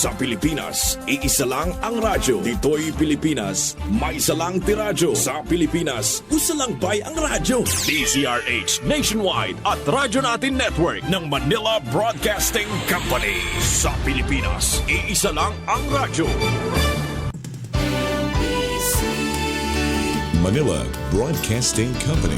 Sa Pilipinas, iisa lang ang radyo. Dito'y Pilipinas, may isa lang tiradyo. Sa Pilipinas, usa lang bay ang radyo. DZRH Nationwide at Radyo Natin Network ng Manila Broadcasting Company. Sa Pilipinas, iisa lang ang radyo. Manila Broadcasting Company.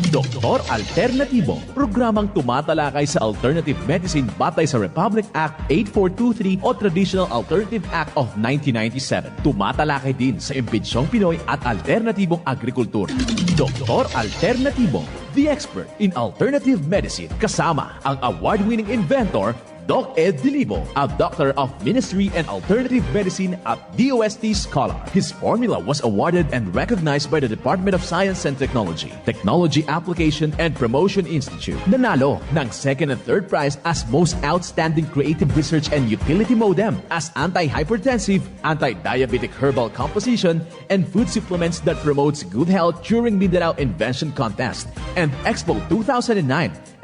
Doktor Alternatibo, programang tumatalakay sa alternative medicine batay sa Republic Act 8423 o Traditional Alternative Act of 1997. Tumatalakay din sa imbitsyong Pinoy at alternatibong agrikultura. Doktor Alternatibo, the expert in alternative medicine, kasama ang award-winning inventor Doc Ed Dilibo, a doctor of ministry and alternative medicine at DOST Scholar. His formula was awarded and recognized by the Department of Science and Technology, Technology Application and Promotion Institute. Nanalo ng second and third prize as Most Outstanding Creative Research and Utility Modem, as anti-hypertensive, anti-diabetic herbal composition, and food supplements that promotes good health during Mindanao Invention Contest and Expo 2009,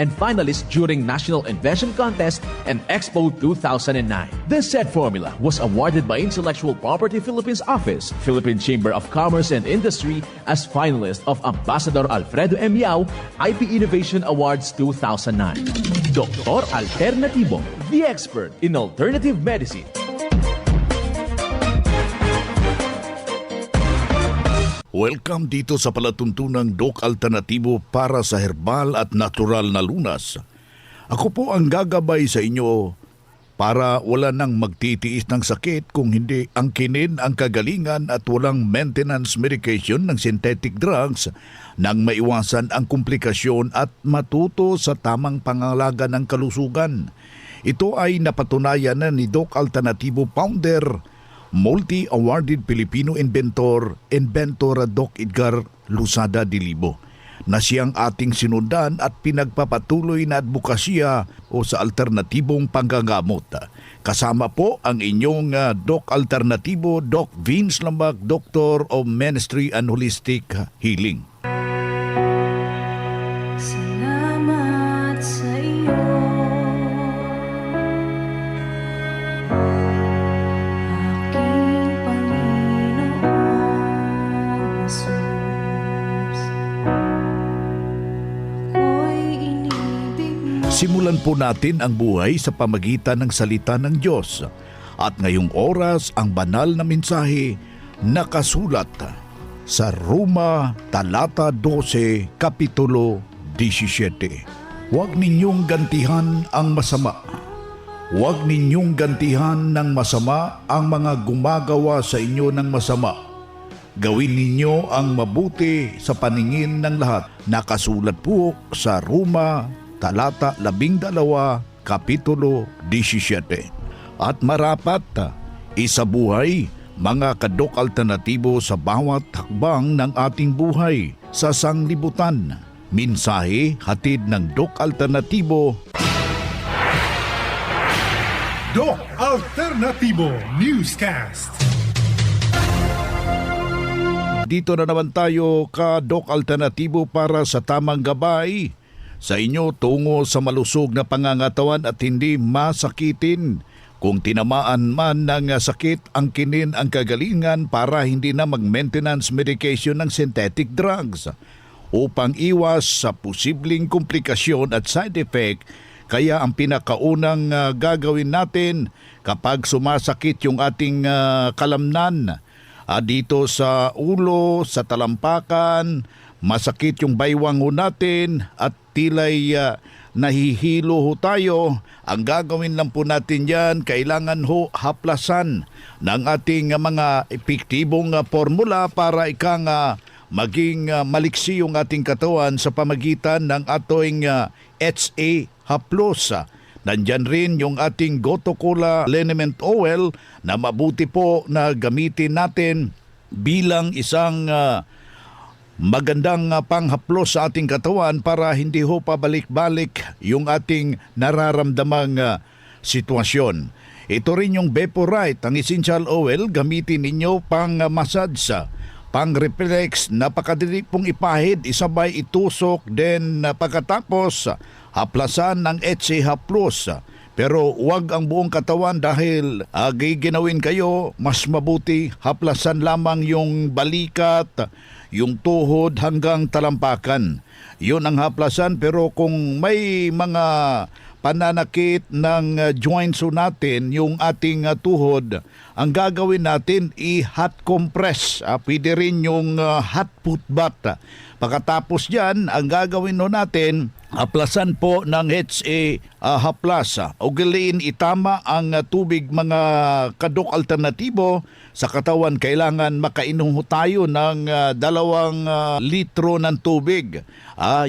and finalist during National Invention Contest and Expo 2009. This said formula was awarded by Intellectual Property Philippines Office, Philippine Chamber of Commerce and Industry as finalist of Ambassador Alfredo M. Yao IP Innovation Awards 2009. Doktor Alternatibo, the expert in alternative medicine. Welcome dito sa palatuntunang Doc Alternatibo para sa herbal at natural na lunas. Ako po ang gagabay sa inyo para wala nang magtitiis ng sakit kung hindi angkinin ang kagalingan at walang maintenance medication ng synthetic drugs nang maiwasan ang komplikasyon at matuto sa tamang pangangalaga ng kalusugan. Ito ay napatunayan na ni Doc Alternatibo founder, multi-awarded Filipino inventor Doc Edgar Lusada Dilibo, na siyang ating sinundan at pinagpapatuloy na advokasya o sa alternatibong panggagamot. Kasama po ang inyong Doc Alternatibo, Doc Vince Lambag, Doctor of Ministry and Holistic Healing. Salamat sa iyo, aking Panginoon Jesus. Simulan po natin ang buhay sa pamagitan ng salita ng Diyos. At ngayong oras ang banal na mensahe nakasulat sa Roma talata 12, kapitulo 17. Huwag ninyong gantihan ang masama. Huwag ninyong gantihan ng masama ang mga gumagawa sa inyo ng masama. Gawin ninyo ang mabuti sa paningin ng lahat. Nakasulat po sa Roma talata 12, kapitulo 17. At marapat isabuhay mga kadok alternatibo sa bawat hakbang ng ating buhay sa sanglibutan. Mensahe hatid ng Doc Alternatibo. Doc Alternatibo Newscast. Dito na naman tayo ka Doc Alternatibo para sa tamang gabay sa inyo tungo sa malusog na pangangatawan at hindi masakitin. Kung tinamaan man ng sakit, angkinin ang kagalingan para hindi na mag-maintenance medication ng synthetic drugs upang iwas sa posibleng komplikasyon at side effect. Kaya ang pinakaunang gagawin natin kapag sumasakit yung ating kalamnan dito sa ulo, sa talampakan, masakit yung baywang natin at tilay nahihilo ho tayo, ang gagawin lang po natin yan, kailangan ho haplasan ng ating mga epektibong formula para maging maliksi yung ating katawan sa pamagitan ng ating HA haplos. Nandyan rin yung ating Goto Cola Liniment Oil na mabuti po na gamitin natin bilang isang magandang panghaplos sa ating katawan para hindi ho pabalik-balik yung ating nararamdamang sitwasyon. Ito rin yung Vaporite, ang essential oil, gamitin ninyo pang massage, pang reflex, napakadali pong ipahid, isabay itusok, then pagkatapos haplasan ng HCH Plus. Pero huwag ang buong katawan dahil giginawin kayo, mas mabuti haplasan lamang yung balikat, yung tuhod hanggang talampakan. Yun ang haplasan, pero kung may mga pananakit ng joints natin, yung ating tuhod, ang gagawin natin hot compress. Pwede rin yung hot foot bath. Pagkatapos yan, ang gagawin natin, haplasan po ng HA Haplas. Ugaliin itama ang tubig, mga kadok alternatibo. Sa katawan, kailangan makainom tayo ng 2 litro ng tubig.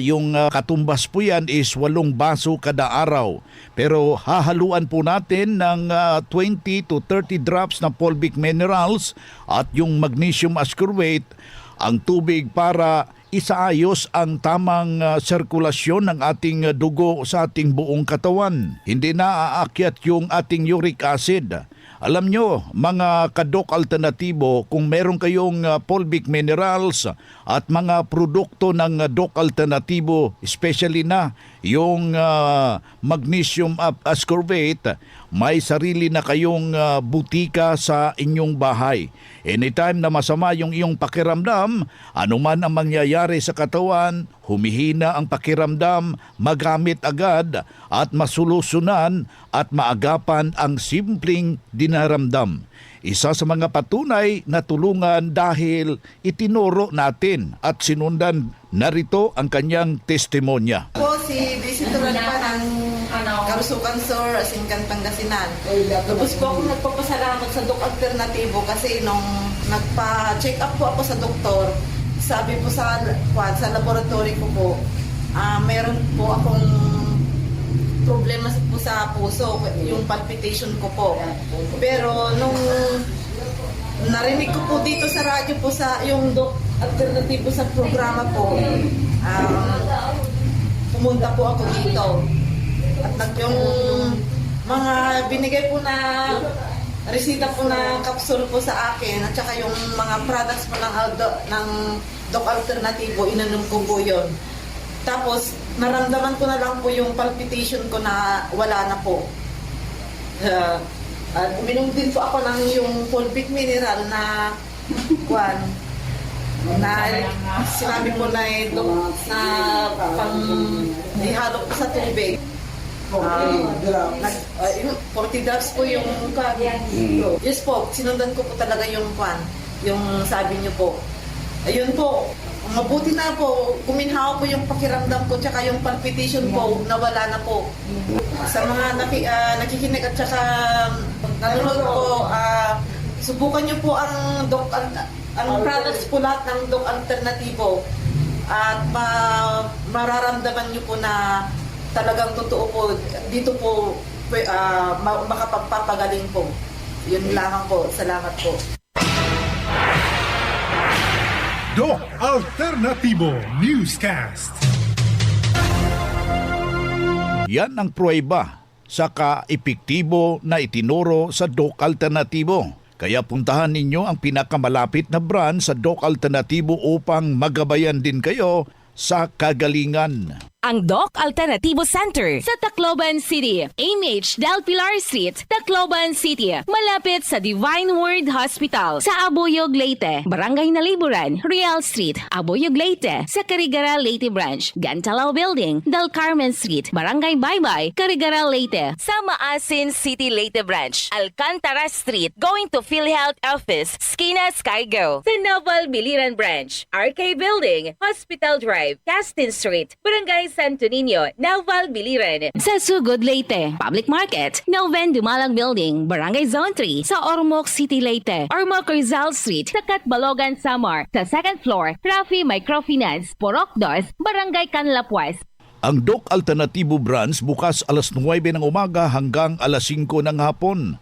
Yung katumbas po yan is 8 baso kada araw. Pero hahaluan po natin ng 20 to 30 drops na fulvic minerals at yung magnesium ascorbate ang tubig para isaayos ang tamang sirkulasyon ng ating dugo sa ating buong katawan. Hindi na aakyat yung ating uric acid. Alam nyo, mga kadok alternatibo, kung meron kayong fulvic minerals at mga produkto ng dok alternatibo, especially na yung magnesium ascorbate, may sarili na kayong butika sa inyong bahay. Anytime na masama yung iyong pakiramdam, anuman ang mangyayari sa katawan, humihina ang pakiramdam, magamit agad at masolusunan at maagapan ang simpleng dinaramdam. Isa sa mga patunay na tulungan dahil itinuro natin at sinundan. Narito ang kanyang testimonya. Po si Visitor pa ng Karusukan Sur, Asingkan, Pangasinan. Tapos po ako nagpapasalamat sa Dok Alternatibo kasi nung nagpa-check up po ako sa doktor, sabi po sa laboratory ko po, meron po akong problema po sa puso, yung palpitation ko po. Pero nung narinig ko po dito sa radyo po sa yung Dok Alternatibo sa programa po, pumunta po ako dito. At yung mga binigay po na resita po na kapsul po sa akin at saka yung mga products po ng Dok Alternatibo, inanom ko po yun. Tapos, naramdaman ko na lang po yung palpitation ko na wala na po. At uminom din po ako ng yung fulvic mineral na na sinabi mo na ito na pang ihalo ko sa tubig. 40 drops po yung yes po, sinundan ko po talaga yung yung sabi niyo po. Ayun po, mabuti na po, kuminhawa po yung pakiramdam ko tsaka yung palpitation po, nawala na po. Sa mga nakikinig at tsaka nanonood po, subukan niyo po ang products po lahat ng Dok Alternatibo at mararamdaman niyo po na talagang totoo po, dito po makapagpapagaling po. Yun lamang po. Salamat po. Dok Alternatibo Newscast. Yan ang pruweba sa kaepektibo na itinuro sa Dok Alternatibo. Kaya puntahan ninyo ang pinakamalapit na branch sa Dok Alternatibo upang magabayan din kayo sa kagalingan. Ang Doc Alternativo Center sa Tacloban City, AMH Del Pilar Street, Tacloban City, malapit sa Divine Word Hospital sa Abuyog, Leyte, Barangay Naliburan, Real Street, Abuyog, Leyte, sa Carigara, Leyte Branch, Gantalao Building, Del Carmen Street, Barangay Baybay, Carigara, Leyte, sa Maasin City, Leyte Branch, Alcantara Street, going to PhilHealth Office, Skina Skygo, sa Naval Biliran Branch, RK Building, Hospital Drive, Castin Street, Barangay Santo Niño, Naval Biliran. Sa Sugod, Leyte, Public Market, Noven Dumalang Building, Barangay Zone 3, sa Ormoc City, Leyte, Ormoc Rizal Street, sa Catbalogan, Samar, sa second floor, Rafi Microfinance, Porok 2, Barangay Canlapuas. Ang Dok Alternatibo Branch bukas alas 9 ng umaga hanggang alas 5 ng hapon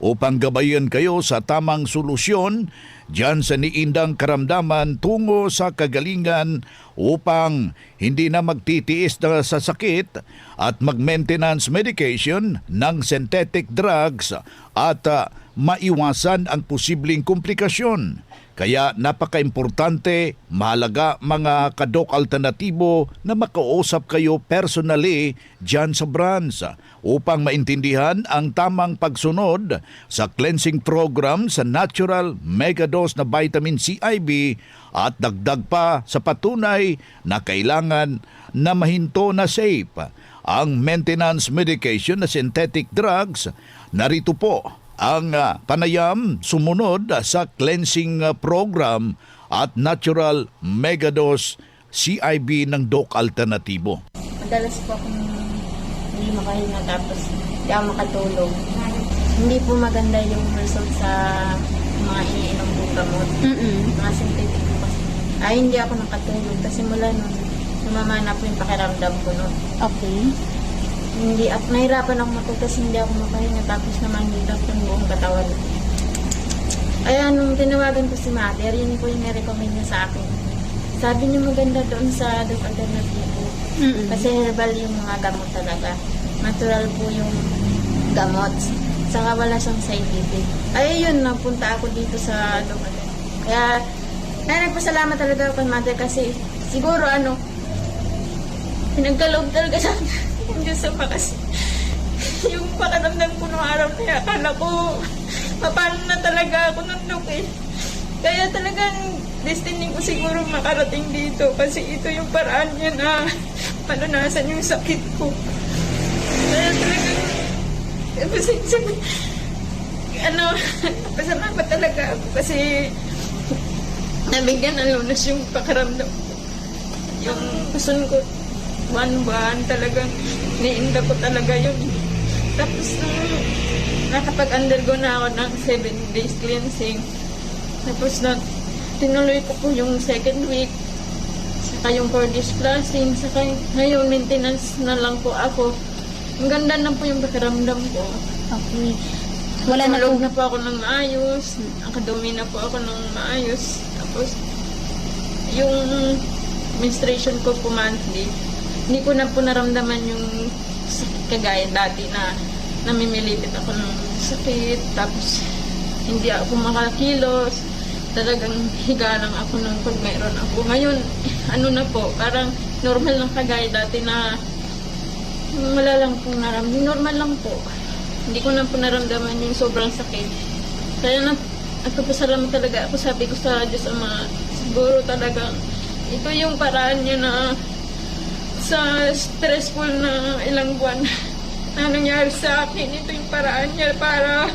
upang gabayan kayo sa tamang solusyon diyan sa niindang karamdaman tungo sa kagalingan upang hindi na magtitiis na sa sakit at mag-maintenance medication ng synthetic drugs at maiwasan ang posibleng komplikasyon. Kaya napaka-importante, mahalaga mga kadok alternatibo na makausap kayo personally dyan sa branch upang maintindihan ang tamang pagsunod sa cleansing program sa natural megadose na vitamin CIB at dagdag pa sa patunay na kailangan na mahinto na safe ang maintenance medication na synthetic drugs. Narito po ang panayam sumunod sa cleansing program at natural megadose CIB ng Doc Alternatibo. Madalas po akong hindi makahinga tapos hindi ako makatulog. Hindi po maganda yung result sa mga iniinom po gamot. Mga synthetic po kasi. Ay, hindi ako nakatulog kasi mula nun, sumama na po yung pakiramdam ko nun. Okay. Hindi ako, nahirapan ako matulog kasi hindi ako makahinga tapos naman hilap yung buong katawan. Kaya nung tinawagan ko si Mother, yun po yung nirecommend niya sa akin. Sabi niya maganda doon sa Doc Alternativo. Kasi herbal yung mga gamot talaga. Natural po yung gamot. Saka wala siyang side effect. Ay yun, napunta ako dito sa Doc Alternativo. Kaya nagpasalamat talaga ako kay Mother kasi siguro pinagkaloob talaga sa yung Diyos sa kasi yung pakiramdam ko nung araw na yan, akala ko paano na talaga ako nung Doc eh. Kaya talagang destiny ko siguro makarating dito kasi ito yung paraan niya na palunasan yung sakit ko. Kaya talagang pasalamat talaga ako kasi nabigyan ng lunas yung pakiramdam ko. Yung kusun ko 1 buwan talagang niinda ko talaga yun. Tapos nakapag-undergo na ako ng 7 days cleansing. Tapos tinuloy ko po yung 2nd week. Saka yung 4 days flushing. Saka ngayon maintenance na lang po ako. Ang ganda na po yung pakiramdam ko. Okay. Wala na Tulog na po ako ng maayos. Nakadumi na po ako ng maayos. Tapos yung menstruation ko po monthly. Hindi ko na po naramdaman yung sakit kagaya dati na namimilipit ako ng sakit. Tapos hindi ako makakilos. Talagang higa lang ako nung pag mayroon ako. Ngayon, na po, parang normal lang kagaya dati na wala lang pong naramdaman. Normal lang po. Hindi ko na po naramdaman yung sobrang sakit. Kaya nagpapasalamat talaga ako. Sabi ko sa Diyos Ama, siguro talagang ito yung paraan niya na sa stressful na ilang buwan na nangyari sa akin. Ito yung paraan niya para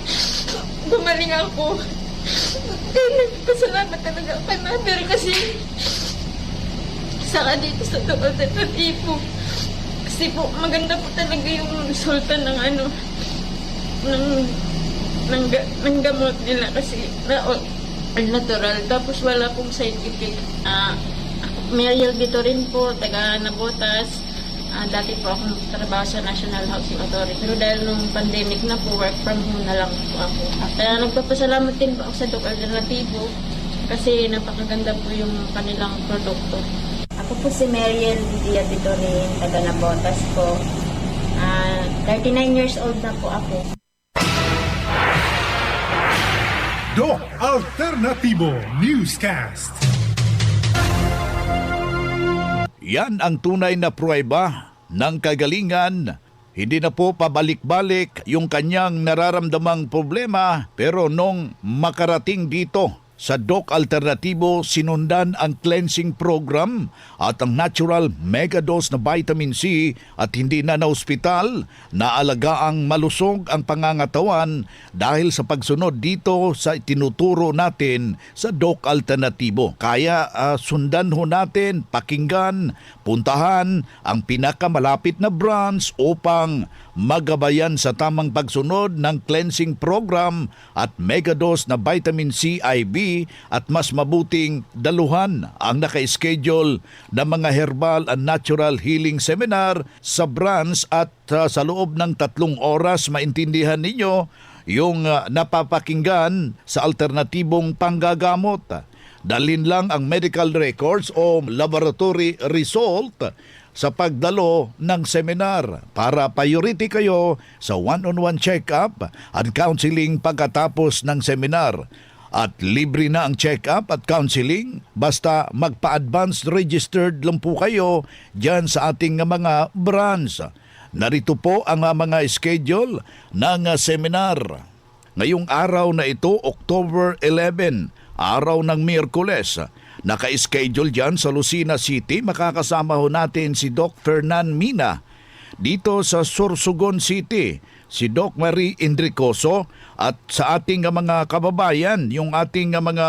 gumaling ako. Kaya nagpasalamat talaga ako kay Mother kasi saka dito sa Doc Alternativo. Kasi po maganda po talaga yung resulta ng ng gamot nila kasi natural. Tapos wala pong side effect. Mariel Vito rin po, taga Nabotas. Dati po akong trabaho sa National Housing Authority. Pero dahil nung pandemic na po, work from home na lang po ako. Kaya nagpapasalamat din po ako sa Doc Alternativo kasi napakaganda po yung kanilang produkto. Ako po si Mariel Vito rin, taga Nabotas po. 39 years old na po ako. Doc Alternativo Newscast. Yan ang tunay na pruweba ng kagalingan. Hindi na po pabalik-balik yung kanyang nararamdamang problema, pero nung makarating dito sa Doc Alternativo, sinundan ang cleansing program at ang natural megadose na vitamin C at hindi na ospital, naalagaang malusog ang pangangatawan dahil sa pagsunod dito sa tinuturo natin sa Doc Alternativo. Kaya sundan ho natin, pakinggan, puntahan ang pinakamalapit na branch upang magabayan sa tamang pagsunod ng cleansing program at megadose na vitamin C IB at mas mabuting daluhan ang naka-schedule na mga herbal and natural healing seminar sa branch at sa loob ng 3 oras maintindihan ninyo yung napapakinggan sa alternatibong panggagamot. Dalhin lang ang medical records o laboratory result sa pagdalo ng seminar para priority kayo sa one-on-one check-up at counseling pagkatapos ng seminar. At libre na ang check-up at counseling basta magpa-advanced registered lang po kayo dyan sa ating mga branch. Narito po ang mga schedule ng seminar. Ngayong araw na ito, October 11, araw ng Miyerkules. Naka-schedule dyan sa Lucena City. Makakasama ho natin si Doc Fernan Mina. Dito sa Sorsogon City, si Doc Marie Indricoso. At sa ating mga kababayan, yung ating mga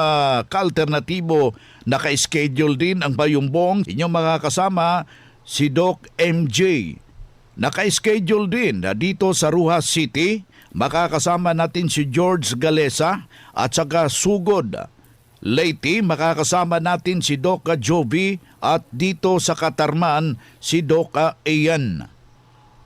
ka-alternatibo, naka-schedule din ang Bayumbong. Inyong makakasama si Doc MJ. Naka-schedule din dito sa Rojas City. Makakasama natin si George Galesa at saka Sugod. Leyte, makakasama natin si Doc Jovi at dito sa Katarman si Doc Ian.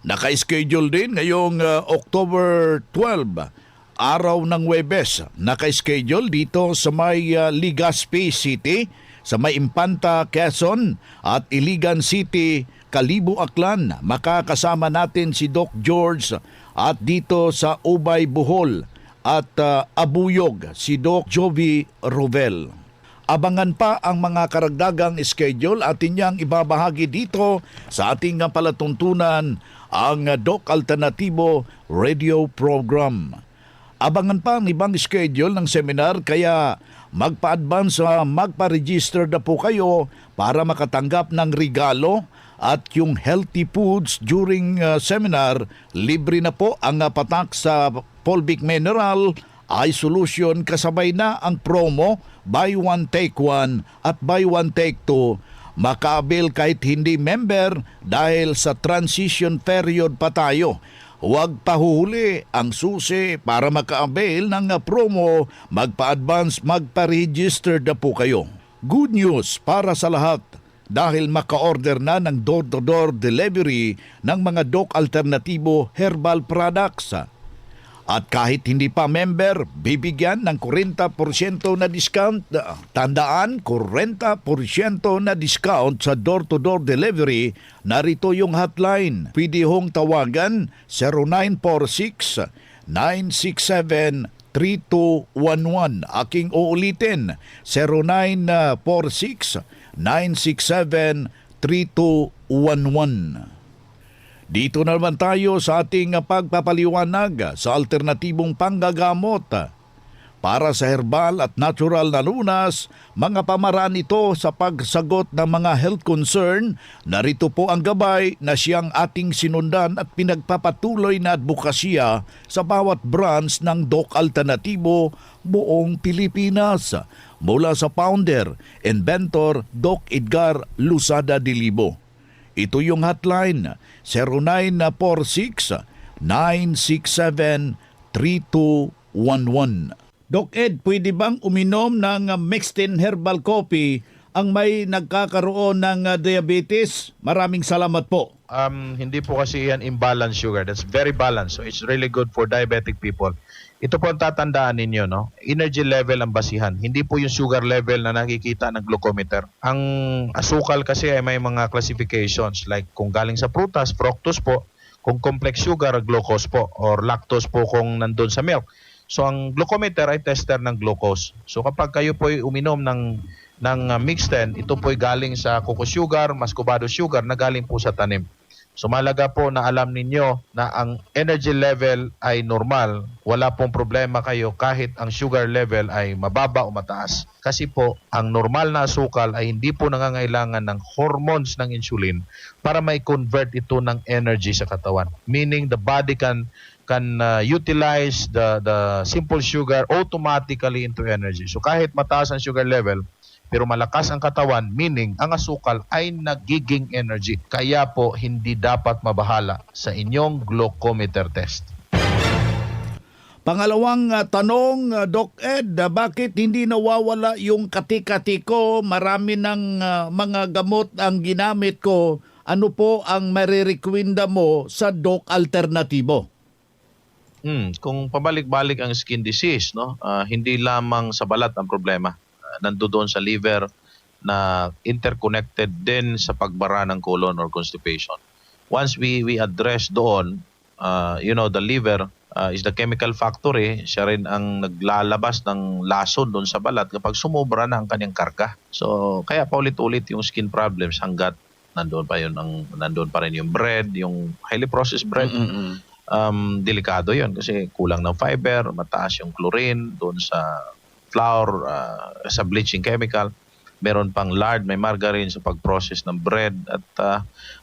Naka-schedule din ngayong October 12, araw ng Huwebes. Naka-schedule dito sa may Legazpi City, sa may Impanta, Quezon at Iligan City, Kalibo, Aklan. Makakasama natin si Doc George at dito sa Ubay, Bohol at Abuyog si Doc Jovi Rovel. Abangan pa ang mga karagdagang schedule atin niyang ibabahagi dito sa ating palatuntunan ang Doc Alternatibo Radio Program. Abangan pa ang ibang schedule ng seminar kaya magpa-advance, magpa-register na po kayo para makatanggap ng regalo at yung healthy foods during seminar. Libre na po ang patak sa Polvic Mineral Eye Solution kasabay na ang promo buy one take one at buy one take two. Makabil kahit hindi member dahil sa transition period pa tayo. Huwag pahuhuli ang susi para maka-avail ng promo, magpa-advance, magpa-register na po kayo. Good news para sa lahat dahil maka-order na ng door-to-door delivery ng mga Doc Alternatibo Herbal Products. At kahit hindi pa member, bibigyan ng 40% na discount. Tandaan, 40% na discount sa door-to-door delivery. Narito yung hotline. Pwede hong tawagan 0946-967-3211. Aking uulitin, 0946-967-3211. Dito na naman tayo sa ating pagpapaliwanag sa alternatibong panggagamot. Para sa herbal at natural na lunas, mga pamaraan ito sa pagsagot ng mga health concern. Narito po ang gabay na siyang ating sinundan at pinagpapatuloy na advokasya sa bawat branch ng Doc Alternatibo buong Pilipinas. Mula sa founder, inventor Doc Edgar Lusada Dilibo. Ito yung hotline 0946-967-3211. Doc Ed, pwede bang uminom ng Mixtin Herbal Coffee ang may nagkakaroon ng diabetes? Maraming salamat po. Hindi po kasi yan imbalanced sugar. That's very balanced. So it's really good for diabetic people. Ito po ang tatandaan ninyo, no? Energy level ang basihan. Hindi po yung sugar level na nakikita ng glucometer. Ang asukal kasi ay may mga classifications like kung galing sa prutas, fructose po, kung complex sugar, glucose po, or lactose po kung nandun sa milk. So ang glucometer ay tester ng glucose. So kapag kayo po ay uminom ng Mixten, ito po ay galing sa cocoa sugar, muscovado sugar na galing po sa tanim. So malaga po na alam ninyo na ang energy level ay normal. Wala pong problema kayo kahit ang sugar level ay mababa o mataas. Kasi po, ang normal na asukal ay hindi po nangangailangan ng hormones ng insulin para mai-convert ito ng energy sa katawan. Meaning the body can utilize the simple sugar automatically into energy. So kahit mataas ang sugar level, pero malakas ang katawan, meaning ang asukal ay nagiging energy. Kaya po hindi dapat mabahala sa inyong glucometer test. Pangalawang tanong, Doc Ed, bakit hindi nawawala yung kati-kati ko? Marami ng mga gamot ang ginamit ko. Ano po ang marirekwenda mo sa Doc Alternatibo? Kung pabalik-balik ang skin disease, no, hindi lamang sa balat ang problema. Nandoon sa liver, na interconnected din sa pagbara ng colon or constipation. Once we address doon, the liver is the chemical factory. Siya rin ang naglalabas ng lason doon sa balat kapag sumobra na ang kanyang karga. So, kaya paulit-ulit yung skin problems hanggat nandoon pa rin yung bread, yung highly processed bread. Delikado yun kasi kulang ng fiber, mataas yung chlorine doon sa flour, sa bleaching chemical. Meron pang lard, may margarine sa pag-process ng bread at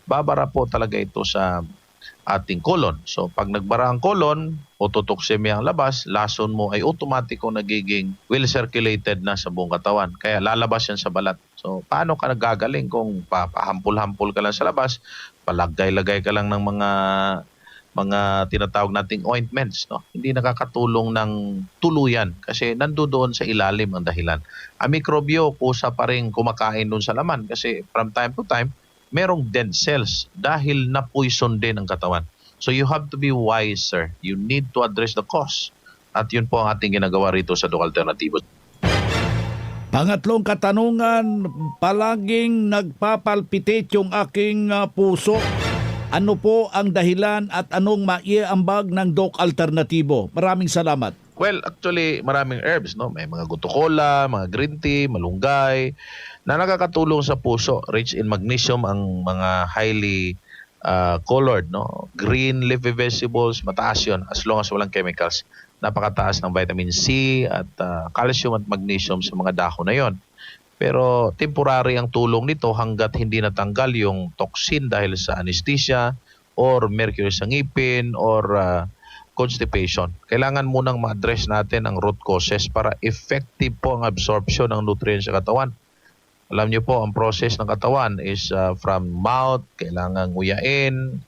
babara po talaga ito sa ating colon. So pag nagbara ang colon, autotoxemia ang labas, lason mo ay automatiko nagiging well circulated na sa buong katawan. Kaya lalabas yan sa balat. So paano ka nagagaling kung pahampul-hampul ka lang sa labas, palagay-lagay ka lang ng mga tinatawag nating ointments, no? Hindi nakakatulong ng tuluyan kasi nandoon sa ilalim ang dahilan. Ang mikrobyo kusa pa rin kumakain doon sa laman kasi from time to time merong dead cells dahil na-poison din ang katawan. So you have to be wise, sir. You need to address the cause. At yun po ang ating ginagawa rito sa Doc Alternativo. Pangatlong katanungan, palaging nagpapalpitate yung aking puso. Ano po ang dahilan at anong maiambag ng Doc Alternativo? Maraming salamat. Well, actually, maraming herbs, no? May mga gutukola, mga green tea, malunggay, na nakakatulong sa puso. Rich in magnesium ang mga highly colored, no? Green leafy vegetables, mataas yun as long as walang chemicals. Napakataas ng vitamin C at calcium at magnesium sa mga dahon na yon. Pero temporary ang tulong nito hanggat hindi natanggal yung toxin dahil sa anesthesia or mercury sa ngipin or constipation. Kailangan munang ma-address natin ang root causes para effective po ang absorption ng nutrients sa katawan. Alam niyo po, ang process ng katawan is from mouth, kailangan nguyain,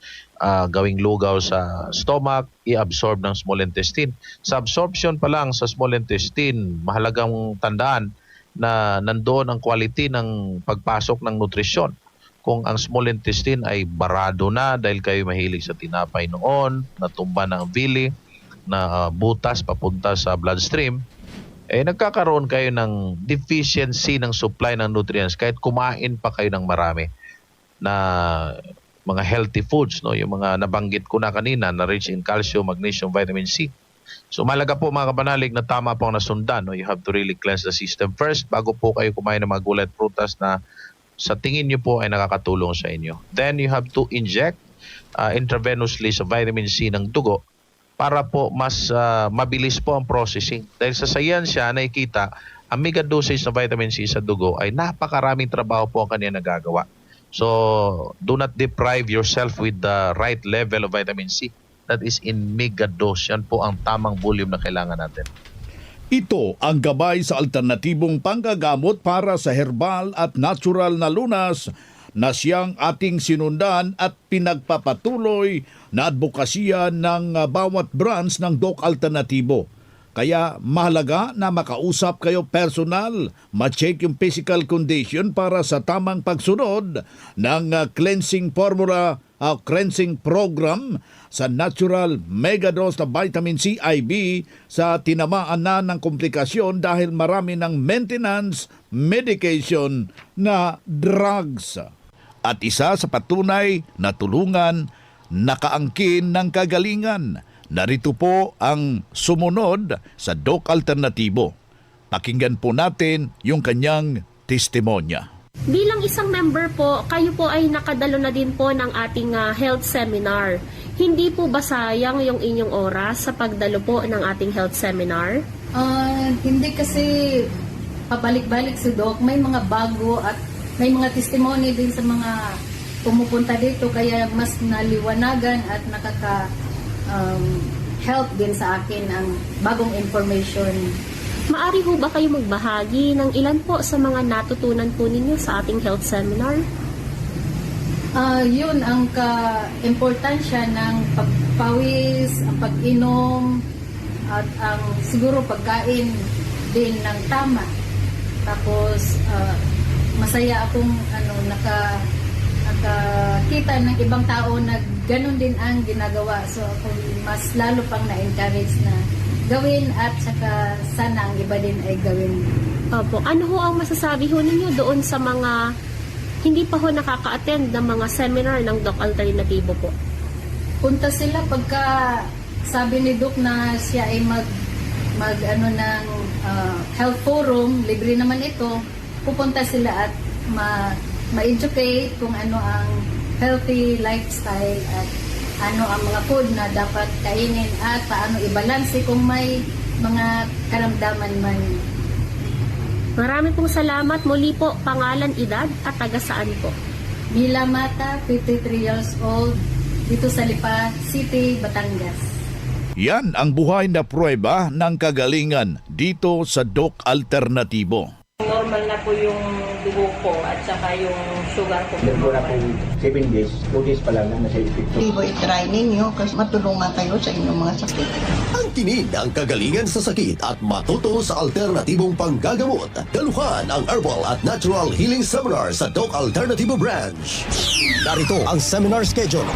gawing lugaw sa stomach, i-absorb ng small intestine. Sa absorption pa lang sa small intestine, mahalagang tandaan na nandoon ang quality ng pagpasok ng nutrisyon. Kung ang small intestine ay barado na dahil kayo mahilig sa tinapay noon, natumba na ang villi, na butas papunta sa bloodstream, nagkakaroon kayo ng deficiency ng supply ng nutrients kahit kumain pa kayo ng marami na mga healthy foods, no? Yung mga nabanggit ko na kanina na rich in calcium, magnesium, vitamin C. So malaga po mga kabanalig na tama po ang nasundan. No? You have to really cleanse the system first bago po kayo kumain ng mga gulay at prutas na sa tingin nyo po ay nakakatulong sa inyo. Then you have to inject intravenously sa vitamin C ng dugo para po mas mabilis po ang processing. Dahil sa science nakikita, ang mega dosage ng vitamin C sa dugo ay napakaraming trabaho po ang kanya nagagawa. So do not deprive yourself with the right level of vitamin C. That is in mega dose. Yan po ang tamang volume na kailangan natin. Ito ang gabay sa alternatibong panggagamot para sa herbal at natural na lunas na siyang ating sinundan at pinagpapatuloy na advokasya ng bawat branch ng Doc Alternativo. Kaya mahalaga na makausap kayo personal, ma-check yung physical condition para sa tamang pagsunod ng cleansing formula, cleansing program sa natural megadose na vitamin C IV sa tinamaan na ng komplikasyon dahil marami ng maintenance medication na drugs. At isa sa patunay na tulungan, nakaangkin ng kagalingan. Narito po ang sumunod sa Doc Alternativo. Pakinggan po natin yung kanyang testimonya. Bilang isang member po, kayo po ay nakadalo na din po ng ating health seminar. Hindi po ba sayang yung inyong oras sa pagdalo po ng ating health seminar? Hindi kasi pabalik-balik si Doc. May mga bago at may mga testimony din sa mga pumupunta dito kaya mas naliwanagan at help din sa akin ang bagong information. Maari ho ba kayo magbahagi ng ilan po sa mga natutunan po ninyo sa ating health seminar? Yun ang ka-importansya ng pagpawis, ang pag-inom, at ang siguro pagkain din ng tama. Tapos masaya akong nakakita ng ibang tao na ganun din ang ginagawa. So ako mas lalo pang na-encourage na gawin at saka sana ang iba din ay gawin. Opo. Ano ho ang masasabi ho ninyo doon sa mga hindi pa ho nakaka-attend ng mga seminar ng Doc Alternatibo po? Punta sila pagka sabi ni Doc na siya ay mag ng health forum, libre naman ito, pupunta sila at ma-educate kung ano ang healthy lifestyle at ano ang mga food na dapat kainin at paano i-balance kung may mga karamdaman man. Marami pong salamat. Muli po, pangalan, edad at taga saan po? Mila Mata, 53 years old, dito sa Lipa City, Batangas. Yan ang buhay na pruweba ng kagalingan dito sa Doc Alternatibo. Normal na po yung dugo ko at saka yung sugar ko. Wala po 7 days, 2 days pa lang na nasa epekto. I-try ninyo kasi matulungan kayo sa inyong mga sakit. Ang tinig ng kagalingan sa sakit at matuto sa alternatibong panggagamot. Daluhan ang Herbal at Natural Healing Seminar sa Doc Alternatibo Branch. Narito ang seminar schedule.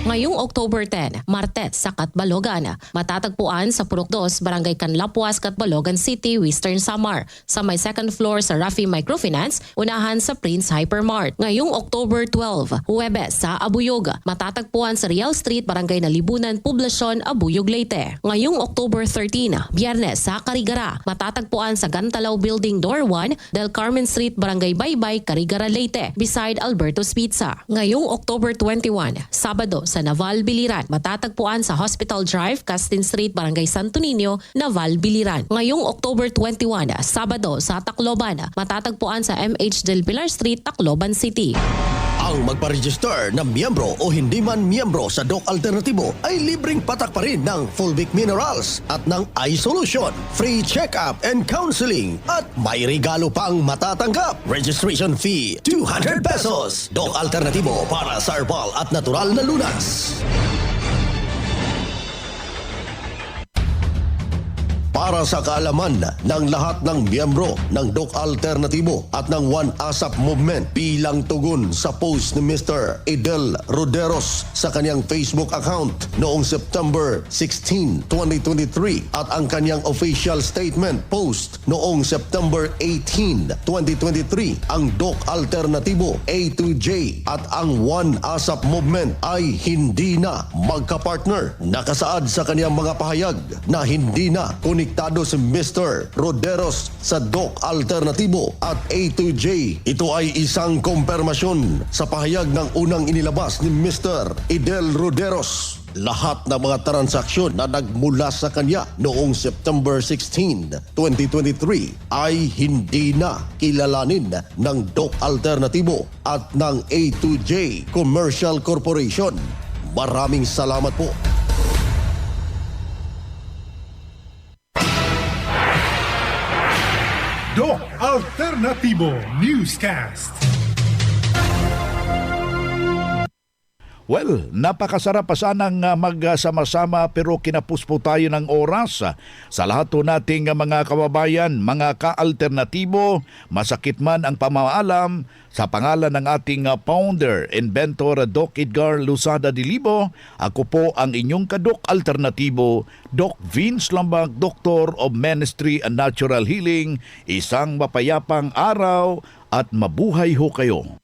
Ngayong October 10, Martes sa Catbalogan, matatagpuan sa Purok 2, Barangay Canlapuas, Catbalogan City, Western Samar, sa may second floor sa Rafi Microfinance, unahan sa Prince Hypermart. Ngayong October 12, Huwebes sa Abuyog, matatagpuan sa Real Street, Barangay Nalibunan, Poblasyon, Abuyog, Leyte. Ngayong October 13, Biyernes sa Carigara, matatagpuan sa Gantalaw Building Door 1, Del Carmen Street, Barangay Baybay, Carigara, Leyte, beside Alberto's Pizza. Ngayong October 21, Sabado sa Naval Biliran, matatagpuan sa Hospital Drive, Castin Street, Barangay Santo Niño, Naval Biliran. Ngayong October 21, Sabado sa Tacloban, matatagpuan sa MH Del Pilar Street, Tacloban City. Ang magpa-register na miyembro o hindi man miyembro sa Doc Alternatibo ay libreng patak pa rin ng Fulvic Minerals at ng iSolution, free check-up and counseling at may regalo pang matatanggap. Registration fee 200 pesos. Doc Alternatibo para sa herbal at natural na lunas. Para sa kaalaman ng lahat ng miyembro ng Doc Alternatibo at ng One ASAP Movement bilang tugon sa post ni Mr. Idel Roderos sa kanyang Facebook account noong September 16, 2023 at ang kanyang official statement post noong September 18, 2023, ang Doc Alternatibo A to J at ang One ASAP Movement ay hindi na magkapartner. Nakasaad sa kanyang mga pahayag na hindi na konektado si Mr. Roderos sa Doc Alternatibo at A2J. Ito ay isang kumpirmasyon sa pahayag ng unang inilabas ni Mr. Idel Roderos. Lahat ng mga transaksyon na nagmula sa kanya noong September 16, 2023 ay hindi na kilalanin ng Doc Alternatibo at ng A2J Commercial Corporation. Maraming salamat po. Doc Alternatibo Newscast. Well, napakasarap pa sanang magsama-sama pero kinapos po tayo ng oras. Sa lahat po nating mga kababayan, mga ka-alternatibo, masakit man ang pamaalam, sa pangalan ng ating founder, inventor Doc Edgar Luzada Dilibo, ako po ang inyong ka-Doc Alternatibo, Doc Vince Lambag, Doctor of Ministry and Natural Healing. Isang mapayapang araw at mabuhay ho kayo.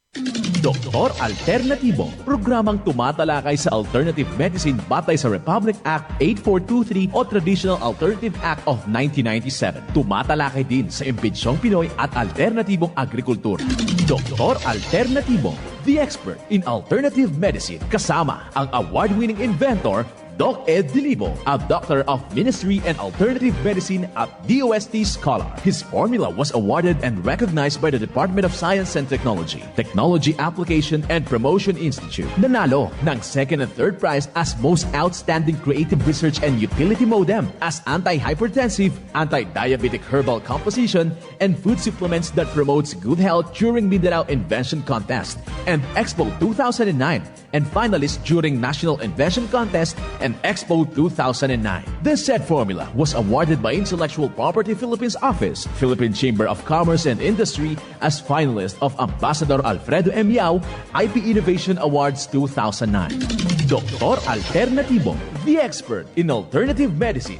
Doktor Alternatibo, programang tumatalakay sa alternative medicine batay sa Republic Act 8423 o Traditional Alternative Act of 1997. Tumatalakay din sa impinsyong Pinoy at alternatibong agrikultura. Doktor Alternatibo, the expert in alternative medicine, kasama ang award-winning inventor Doc Ed Dilibo, a Doctor of Ministry and Alternative Medicine at DOST Scholar. His formula was awarded and recognized by the Department of Science and Technology, Technology Application and Promotion Institute. Nanalo ng second and third prize as Most Outstanding Creative Research and Utility Modem as Anti-Hypertensive, Anti-Diabetic Herbal Composition, and Food Supplements that Promotes Good Health during Mindanao Invention Contest and Expo 2009, and finalist during National Invention Contest and Expo 2009. This said formula was awarded by Intellectual Property Philippines Office, Philippine Chamber of Commerce and Industry as finalist of Ambassador Alfredo M. Yao IP Innovation Awards 2009. Doktor Alternativo, the expert in alternative medicine.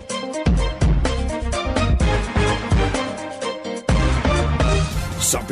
Sa